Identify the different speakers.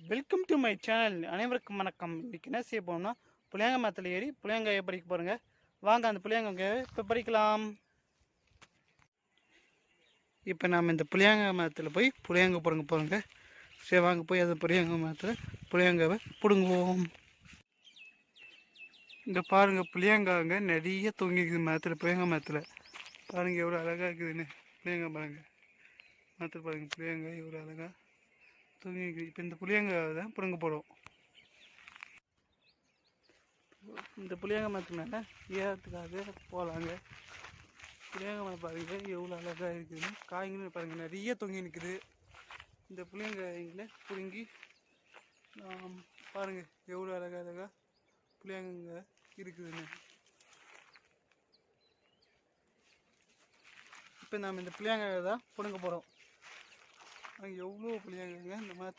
Speaker 1: Welcome to my channel. அனைவருக்கும் வணக்கம். இன்றைக்கி என்ன செய்ய போனோம்னா புளியங்க மரத்தில் ஏறி புளியங்காயை பறிக்க போகிறோங்க. வாங்க அந்த புளியங்காயை இப்போ பறிக்கலாம். இப்போ நாம் இந்த புளியங்க மரத்தில் போய் புளியங்க பிடுங்க போகிறோங்க. சரி வாங்க போய் அந்த புளியங்க மரத்தில் புளியங்காவை பிடுங்குவோம். இங்கே பாருங்கள், புளியங்காங்க நிறைய தொங்கிக்குது மரத்தில். புளியங்க மரத்தில் பாருங்கள் எவ்வளோ அழகாக இருக்குதுன்னு. புளியங்க பாருங்கள், மரத்தில் பாருங்கள் புளியங்காய் எவ்வளோ அழகாக தொங்கிக்குது. இப்போ இந்த புளியங்காவை தான் பிடுங்க போகிறோம். இந்த புளியங்க மரத்து மேலே ஏறத்துக்காக போகலாங்க. புளியங்க மரம் பாருங்கள் எவ்வளோ அழகாக இருக்குதுன்னு. காய்களும் பாருங்கள் நிறைய தொங்கி நிற்குது. இந்த புளியங்காய்களை பிடுங்கி பாருங்கள் எவ்வளோ அழகாக புளியங்க இருக்குதுன்னு. இப்போ நாம் இந்த புளியங்காயை தான் பிடுங்க போகிறோம். எவ்வளோ புளியங்காய்ங்க இந்த மரத்து